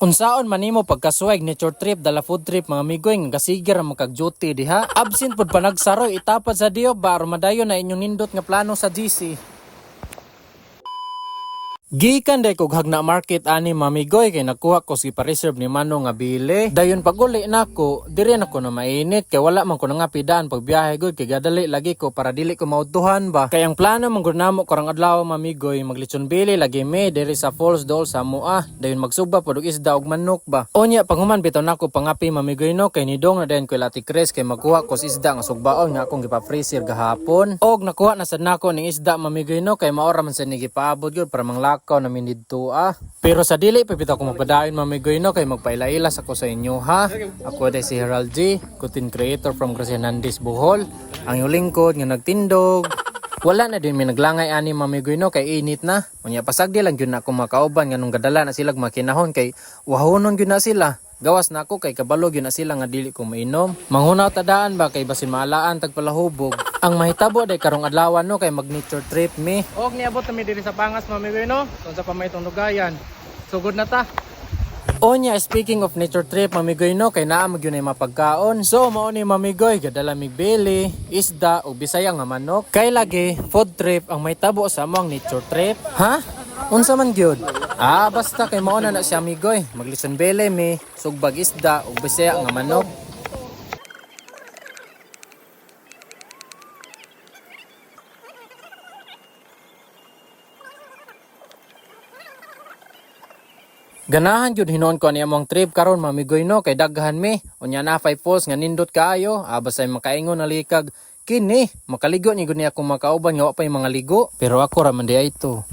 Unsaon man nimo pagkasuwag nature trip dala food trip mga amigoy nga gasigir ang makag-duty diha. Absent pud pa nagsaroy itapad sa diyo ba madayon na inyong nindot nga plano sa GC. Gikan day kog hagna market ani mamigoy kay nakuha ko si pa-reserve ni Manong nga bili. Dayon pag-uli nako, diri nako na mainit kay wala man ko nangapidaan pag biyahe gud kay gadali lagi ko para dili ko mautuhan ba. Kay ang plano man gud namo karang adlaw mamigoy maglitson bili lagi me diri sa Falls Dol sa Mua. Dayon magsugba pud og isda og manok ba. Onya panghuman bitaw nako pangapi mamigoy no kay nidong na dayon ko lati Chris kay magkuha ko si isda nga sugbaon nga akong gipa-freezer gahapon. Og nakuha na sad nako ning isda mamigoy no kay maora man sa ni gipaabot gud para manglak namin dito Pero sa dili pipita ko magpadayon mamigoy no kay magpaila-ilas ako sa inyo ha. Ako day si Herald G, content creator from Gracia Hernandez, Bohol. Ang yung lingkod nga nagtindog. Wala na din may naglangay ani mamigoy no kay init na. Unya pasagdi lang gyud na ako makauban nga nung gadala na sila makinahon kay wahonon gyud na sila. Gawas na ako kay kabalo yun na sila nga dili ko mainom. Manghunaw tadaan ba kay basin maalaan tagpalahubog. Ang mahitabo day karong adlaw no kay mag nature trip me. Og niabot na mi diri sa Pangas mamigoy no. Kung sa pamaytong lugayan. Sugod na ta. Onya, speaking of nature trip mamigoy no kay naa mag yun ay mapagkaon. So mao ni mamigoy gadala mig bili, isda o bisaya nga manok. Kay lagi food trip ang mahitabo sa among nature trip. Ha? Unsa man gyud? Basta kay mao na siya amigoy. Maglison bele mi, sugbag isda ug bisaya nga manok. Ganahan gyud hinuon ko ani among trip karon mamigoy no kay daghan mi. Unya na 5 falls nga nindot kaayo. Basay makaingon na likag kini makaligo ni gud ni ako makauban nga wa pay mga ligo. Pero ako ra man di ito.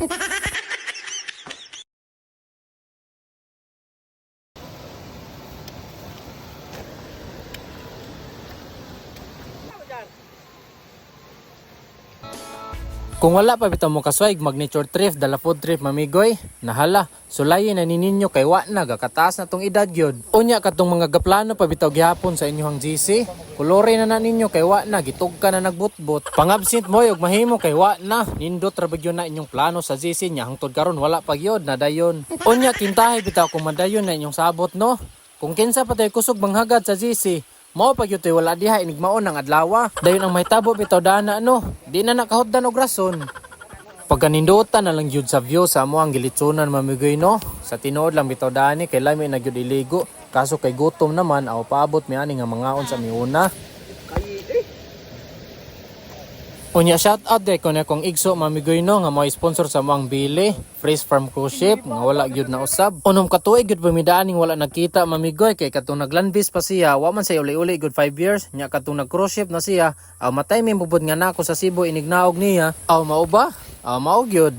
Kung wala pa bitaw mo kaswag mag nature trip dala food trip mamigoy, nahala sulayin na ninyo kay wa na gakataas na tong edad gyud. Unya katong mga gaplano pa bitaw gihapon sa inyohang GC, kolore na ninyo kay wa na gitugka na nagbutbot. Pangabsent mo og mahimo kay wa na nindot ra bagyo na inyong plano sa GC nya hangtod karon wala pa gyud na dayon. Unya kintahay bitaw kung madayon na inyong sabot no. Kung kinsa pa tay kusog manghagad sa GC, mao pag yutoy wala diha inigmaon ng adlaw. Dayon ang mahitabo bitaw dana no. Di na nakahutdan og rason. Pagkanindutan na lang gyud sa view sa amo ang gilitsunan mamigoy no. Sa tinuod lang bitaw dani kay lami na gyud iligo. Kaso kay gutom naman aw paabot mi ani nga mangaon sa miuna. Unya shout out day ko na kong igso mamigoy no nga mo'y sponsor sa moang bili, Fresh Farm Cruise Ship nga wala gyud na usab. Unom katuig gyud pamidaan ning wala nagkita mamigoy kay katong naglandbis pa siya, wa man say uli-uli good 5 years, nya katong nag cruise ship na siya, aw matay mi mubod nga nako sa Cebu inignaog niya. Aw mao ba? Aw mao gyud.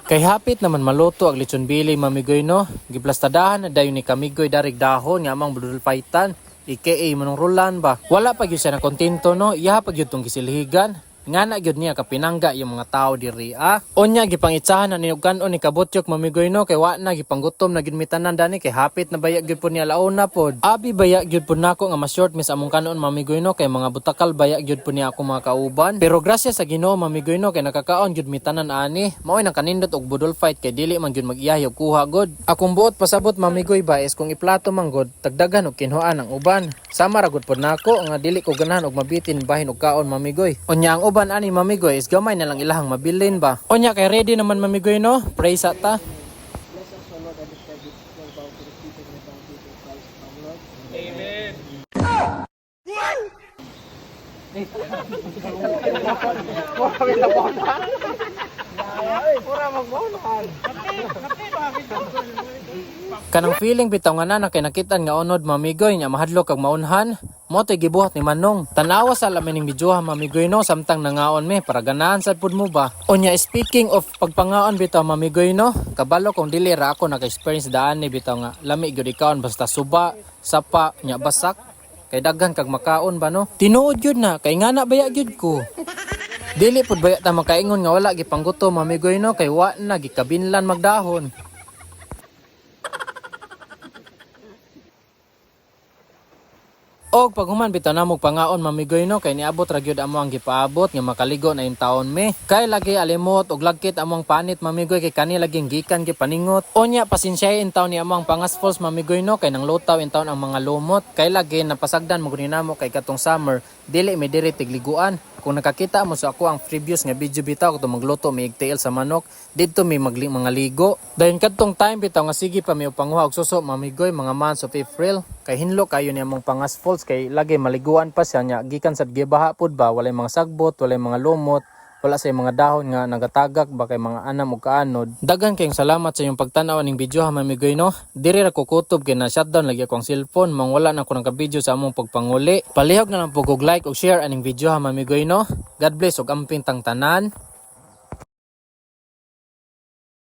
Kay hapit naman maluto ang lechon bili mamigoy no. Giplastadahan na dayon ni kamigoy darig dahon nga amang budol paitan. IKA manong rulan ba. Wala pa gyud siya na kontento no. Iya pa gyud tong gisilhigan. Nga na gyud niya kapinangga yung mga tao diri Onya gipangitsahan na ninugan-on ni kabutyok mamigoy no kay wa na gipanggutom na gyud mitanan dani kay hapit na baya gyud po niya launa pod. Abi baya gyud po nako nga ma-short mis among kanon mamigoy no kay mga butakal baya gyud po niya ako mga kauban. Pero grasya sa Ginoo mamigoy no kay nakakaon gyud mitanan ani. Mao'y nang kanindot og budol fight kay dili man gyud mag-iyahay og kuha god. Akong buot pasabot mamigoy ba is kung iplato man god tagdagan og kinhuan ang uban. Sama ra gud pod nako nga dili ko ganahan og mabitin bahin og kaon mamigoy. Onya ang uban ani mamigoy is gamay na lang ilahang mabilin ba. Onya kay ready naman mamigoy no. Pray sa ta. Amen. Kanang feeling bitaw nga na kay nakitan nga unod mamigoy nya mahadlok kag maunhan mo toy gibuhat ni Manong. Tanawa sa lamin ning videoha mamigoy no samtang nangaon mi para ganahan sad pud mo ba. Unya speaking of pagpangaon bitaw mamigoy no, kabalo kung dili ra ako naka-experience daan ni bitaw nga lami gyud ikaon basta suba, sapa nya basak kay daghan kag makaon ba no. Tinuod gyud na kay ngana baya gyud ko. Dili pud baya ta makaingon nga wala gipanggutom mamigoy no kay wa na gikabinlan magdahon. Og pag human bitaw namog pangaon mamigoy no kay niabot ra gyud amo ang gipaabot nga makaligo na yung taon me. Kay lagi alimot og lagkit among panit mamigoy kay kani laging gikan kay paningot. Onya pasensyahin taon ni among pangas falls mamigoy no kay nang lutaw in taon ang mga lumot. Kay lagi napasagdan mo guni namo kay katong summer dili mi diri tigliguan. Kung nakakita mo sa ako ang previous nga video bitaw kung magluto may igtail sa manok, dito may mga ligo. Dayon kadtong time bitaw nga sige pa may upanguha og suso mamigoy mga months of April. Kay hinlo kayo ni among pangas falls kay lagi maliguan pa siya nya gikan sa gibaha pud ba walay mga sagbot, walay mga lumot, wala sa mga dahon nga nagatagak ba kay mga anam ug kaanod. Dagan kayong salamat sa inyong pagtan-aw ning video ha mamigoy no. Diri ra ko kutob kay na shutdown lagi akong cellphone mang wala na ko nang ka-video sa among pagpanguli. Palihog na lang pug og like ug share aning video ha mamigoy no. God bless ug amping tang tanan.